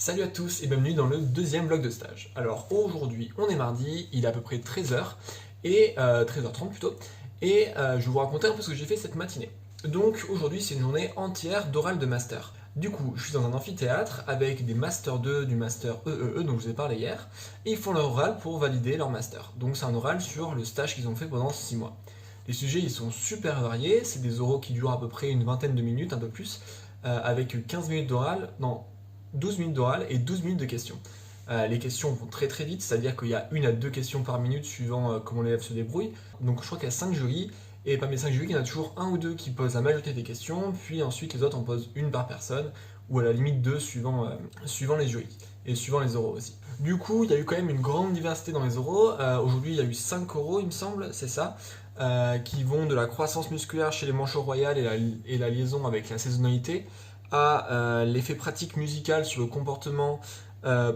Salut à tous et bienvenue dans le deuxième vlog de stage. Alors aujourd'hui on est mardi, il est à peu près 13h, et 13h30 plutôt, et je vais vous raconter un peu ce que j'ai fait cette matinée. Donc aujourd'hui c'est une journée entière d'oral de master. Du coup je suis dans un amphithéâtre avec des master 2 du master EEE dont je vous ai parlé hier, et ils font leur oral pour valider leur master. Donc c'est un oral sur le stage qu'ils ont fait pendant 6 mois. Les sujets ils sont super variés, c'est des oraux qui durent à peu près une vingtaine de minutes, un peu plus, avec 15 minutes d'oral, non, 12 minutes d'oral et 12 minutes de questions. Les questions vont très très vite, c'est-à-dire qu'il y a une à deux questions par minute suivant comment l'élève se débrouille. Donc je crois qu'il y a 5 jurys, et parmi les 5 jurys, il y en a toujours un ou deux qui posent la majorité des questions, puis ensuite les autres en posent une par personne, ou à la limite deux suivant les jurys, et suivant les oraux aussi. Du coup, il y a eu quand même une grande diversité dans les oraux. Aujourd'hui, il y a eu 5 oraux, il me semble, c'est ça, qui vont de la croissance musculaire chez les manchots royales et la liaison avec la saisonnalité, à l'effet pratique musical sur le comportement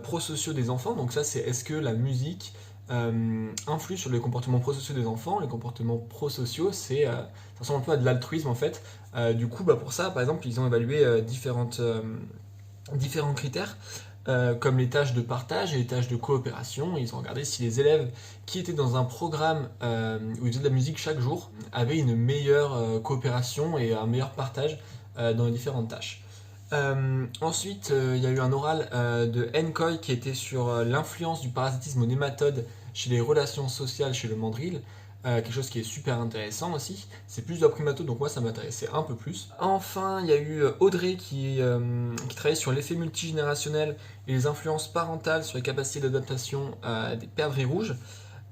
prosociaux des enfants. Donc ça, c'est est-ce que la musique influe sur les comportements prosociaux des enfants. Les comportements prosociaux, ça ressemble un peu à de l'altruisme en fait. Du coup, pour ça, par exemple, ils ont évalué différents critères. Comme les tâches de partage et les tâches de coopération. Ils ont regardé si les élèves qui étaient dans un programme où ils faisaient de la musique chaque jour avaient une meilleure coopération et un meilleur partage dans les différentes tâches. Ensuite, il y a eu un oral de Nkoy qui était sur l'influence du parasitisme aux nématodes chez les relations sociales chez le mandrill. Quelque chose qui est super intéressant aussi. C'est plus de la primato, donc moi ça m'intéressait un peu plus. Enfin, il y a eu Audrey qui travaillait sur l'effet multigénérationnel et les influences parentales sur les capacités d'adaptation des perdrix rouges.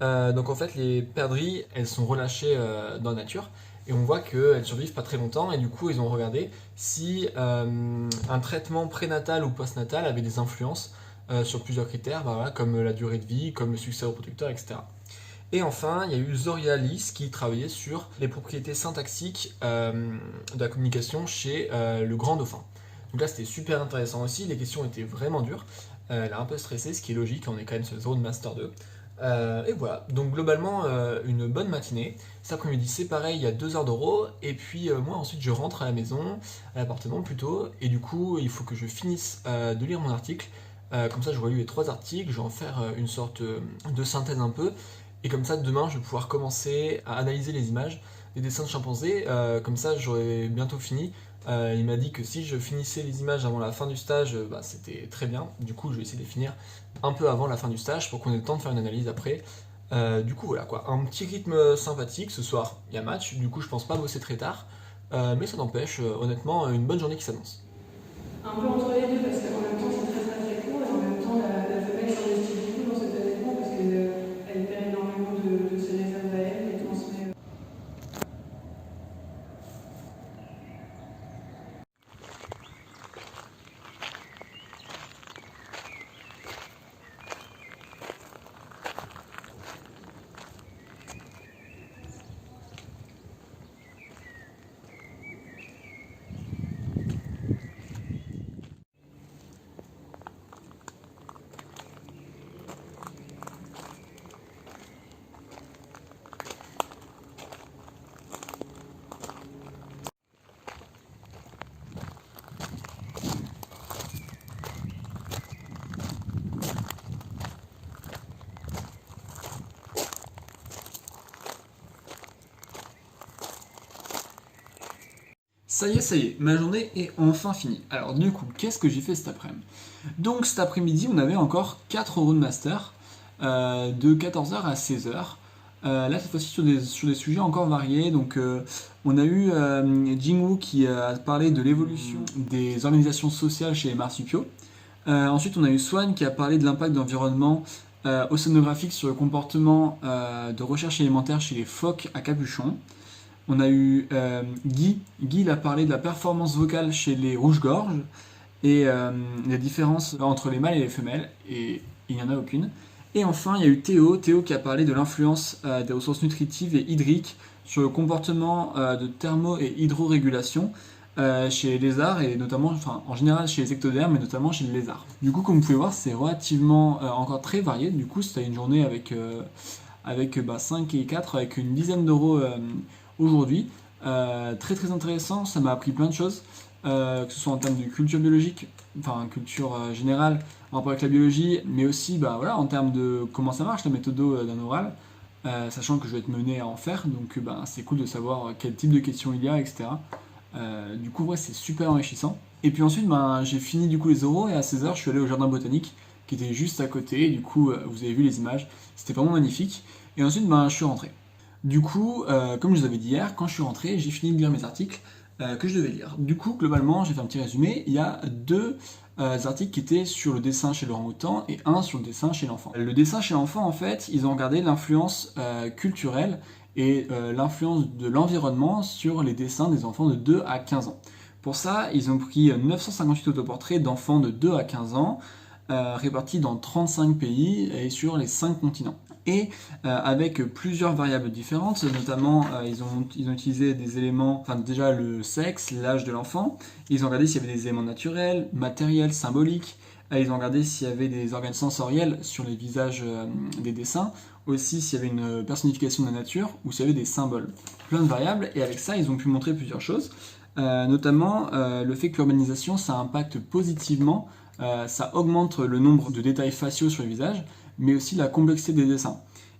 Donc en fait, les perdrix, elles sont relâchées dans la nature et on voit qu'elles survivent pas très longtemps, et du coup ils ont regardé si un traitement prénatal ou postnatal avait des influences sur plusieurs critères, voilà, comme la durée de vie, comme le succès reproducteur, etc. Et enfin, il y a eu Zoria Lys qui travaillait sur les propriétés syntaxiques de la communication chez le grand dauphin. Donc là, c'était super intéressant aussi. Les questions étaient vraiment dures. Elle a un peu stressé, ce qui est logique, on est quand même sur le zone Master 2. Et voilà, donc globalement, une bonne matinée. Cet après-midi, c'est pareil, il y a 2 heures d'oraux. Et puis moi, ensuite, je rentre à la maison, à l'appartement plutôt. Et du coup, il faut que je finisse de lire mon article. Comme ça, je relis les 3 articles. Je vais en faire une sorte de synthèse un peu. Et comme ça, demain, je vais pouvoir commencer à analyser les images des dessins de chimpanzés. Comme ça, j'aurai bientôt fini. Il m'a dit que si je finissais les images avant la fin du stage, c'était très bien. Du coup, je vais essayer de les finir un peu avant la fin du stage pour qu'on ait le temps de faire une analyse après. Du coup, voilà quoi. Un petit rythme sympathique. Ce soir, il y a match. Du coup, je pense pas bosser très tard. Mais ça n'empêche, honnêtement, une bonne journée qui s'annonce. Un peu entre les deux, parce qu'en même temps c'est très très très court, et en même temps la femelle s'investit beaucoup dans cet allaitement parce qu'elle perd énormément de ses réserves à elle et transmet. Ça y est, ma journée est enfin finie. Alors du coup, qu'est-ce que j'ai fait cet après-midi? Donc cet après-midi, on avait encore 4 euros de master, de 14h à 16h. Là, cette fois-ci, sur des sujets encore variés. Donc on a eu Jingwoo qui a parlé de l'évolution des organisations sociales chez les marsupiaux. Ensuite, on a eu Swan qui a parlé de l'impact de l'environnement océanographique sur le comportement de recherche élémentaire chez les phoques à capuchon. On a eu Guy. Guy, il a parlé de la performance vocale chez les rouges-gorges et les différences entre les mâles et les femelles, et il n'y en a aucune. Et enfin, il y a eu Théo. Théo qui a parlé de l'influence des ressources nutritives et hydriques sur le comportement de thermo- et hydrorégulation chez les lézards, et notamment, enfin en général chez les ectodermes, mais notamment chez les lézards. Du coup, comme vous pouvez voir, c'est relativement encore très varié. Du coup, c'était une journée avec 5 et 4, avec une dizaine d'euros aujourd'hui. Très très intéressant, ça m'a appris plein de choses. que ce soit en termes de culture biologique, enfin culture générale, en rapport avec la biologie, mais aussi voilà, en termes de comment ça marche la méthode d'un oral, sachant que je vais être mené à en faire, donc c'est cool de savoir quel type de questions il y a, etc. Du coup, ouais, c'est super enrichissant. Et puis ensuite, j'ai fini du coup les oraux et à 16h, je suis allé au jardin botanique qui était juste à côté. Et du coup, vous avez vu les images, c'était vraiment magnifique. Et ensuite, je suis rentré. Du coup, comme je vous avais dit hier, quand je suis rentré, j'ai fini de lire mes articles que je devais lire. Du coup, globalement, j'ai fait un petit résumé. Il y a deux articles qui étaient sur le dessin chez l'orang-outan et un sur le dessin chez l'enfant. Le dessin chez l'enfant, en fait, ils ont regardé l'influence culturelle et l'influence de l'environnement sur les dessins des enfants de 2 à 15 ans. Pour ça, ils ont pris 958 autoportraits d'enfants de 2 à 15 ans, répartis dans 35 pays et sur les 5 continents. Et avec plusieurs variables différentes, notamment ils ont utilisé des éléments, enfin déjà le sexe, l'âge de l'enfant, ils ont regardé s'il y avait des éléments naturels, matériels, symboliques, ils ont regardé s'il y avait des organes sensoriels sur les visages des dessins, aussi s'il y avait une personnification de la nature ou s'il y avait des symboles. Plein de variables, et avec ça ils ont pu montrer plusieurs choses, notamment le fait que l'urbanisation ça impacte positivement, ça augmente le nombre de détails faciaux sur les visages, mais aussi la complexité des dessins.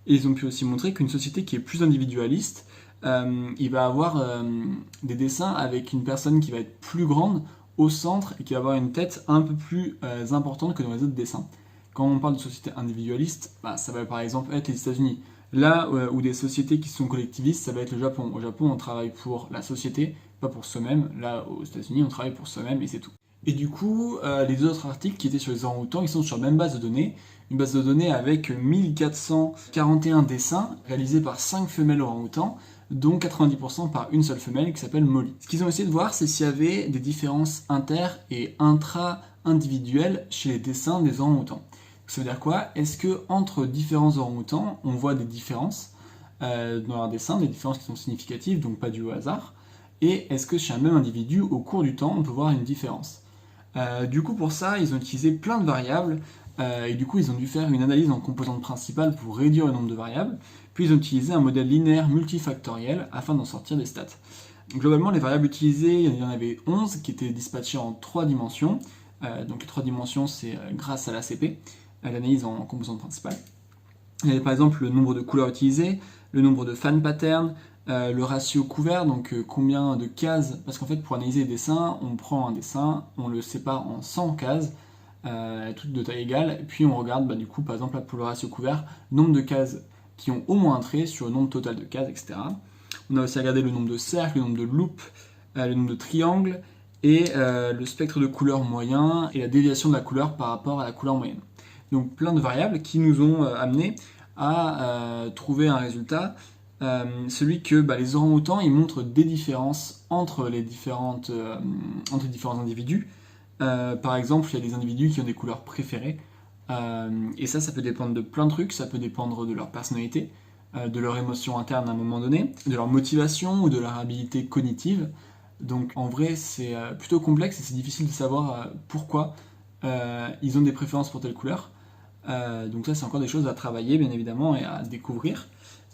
Et ils ont pu aussi montrer qu'une société qui est plus individualiste, il va avoir des dessins avec une personne qui va être plus grande au centre et qui va avoir une tête un peu plus importante que dans les autres dessins. Quand on parle de société individualiste, ça va par exemple être les États-Unis. Là où des sociétés qui sont collectivistes, ça va être le Japon. Au Japon, on travaille pour la société, pas pour soi-même. Là, aux États-Unis, on travaille pour soi-même et c'est tout. Et du coup, les deux autres articles qui étaient sur les orang-outans, ils sont sur la même base de données. Une base de données avec 1441 dessins réalisés par 5 femelles orang-outans, dont 90% par une seule femelle qui s'appelle Molly. Ce qu'ils ont essayé de voir, c'est s'il y avait des différences inter- et intra-individuelles chez les dessins des orang-outans. Ça veut dire quoi? Est-ce que entre différents orang-outans, on voit des différences dans leurs dessins, des différences qui sont significatives, donc pas dues au hasard? Et est-ce que chez un même individu, au cours du temps, on peut voir une différence? Du coup, pour ça, ils ont utilisé plein de variables, et du coup, ils ont dû faire une analyse en composantes principales pour réduire le nombre de variables, puis ils ont utilisé un modèle linéaire multifactoriel afin d'en sortir des stats. Globalement, les variables utilisées, il y en avait 11 qui étaient dispatchées en 3 dimensions, donc les 3 dimensions, c'est grâce à l'ACP, à l'analyse en composantes principales. Il y avait par exemple le nombre de couleurs utilisées, le nombre de fan patterns, le ratio couvert, donc combien de cases, parce qu'en fait pour analyser les dessins, on prend un dessin, on le sépare en 100 cases, toutes de taille égale, puis on regarde du coup par exemple pour le ratio couvert, nombre de cases qui ont au moins un trait sur le nombre total de cases, etc. On a aussi regardé le nombre de cercles, le nombre de loupes, le nombre de triangles, et le spectre de couleurs moyen, et la déviation de la couleur par rapport à la couleur moyenne. Donc plein de variables qui nous ont amené à trouver un résultat, celui que les orang-outans ils montrent des différences entre les différents individus. Par exemple, il y a des individus qui ont des couleurs préférées, et ça peut dépendre de plein de trucs, ça peut dépendre de leur personnalité, de leur émotion interne à un moment donné, de leur motivation ou de leur habilité cognitive. Donc en vrai, c'est plutôt complexe et c'est difficile de savoir pourquoi ils ont des préférences pour telle couleur. Donc ça, c'est encore des choses à travailler, bien évidemment, et à découvrir.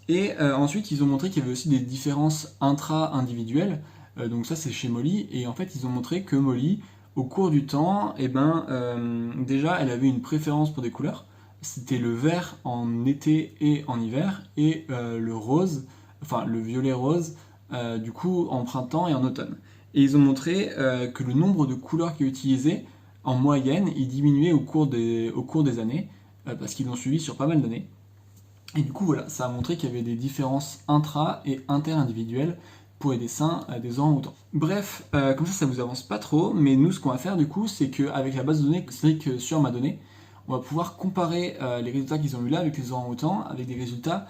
Et ensuite, ils ont montré qu'il y avait aussi des différences intra-individuelles. Donc ça, c'est chez Molly. Et en fait, ils ont montré que Molly, au cours du temps, déjà, elle avait une préférence pour des couleurs. C'était le vert en été et en hiver, et le rose, enfin le violet rose, du coup, en printemps et en automne. Et ils ont montré que le nombre de couleurs qui est utilisé, en moyenne, il diminuait au cours des années, parce qu'ils l'ont suivi sur pas mal d'années. Et du coup, voilà, ça a montré qu'il y avait des différences intra- et inter-individuelles pour les dessins des orang-outans. Bref, comme ça vous avance pas trop, mais nous, ce qu'on va faire du coup, c'est qu'avec la base de données que Cédric Sueur m'a donnée, on va pouvoir comparer les résultats qu'ils ont eu là avec les orang-outans, avec des résultats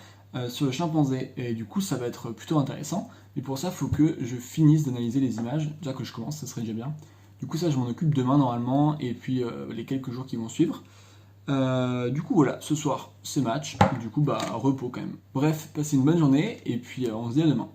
sur le chimpanzé. Et du coup, ça va être plutôt intéressant. Mais pour ça, il faut que je finisse d'analyser les images. Déjà que je commence, ça serait déjà bien. Du coup, ça, je m'en occupe demain normalement, et puis les quelques jours qui vont suivre. Du coup, voilà, ce soir, c'est match. Du coup, repos quand même. Bref, passez une bonne journée, et puis on se dit à demain.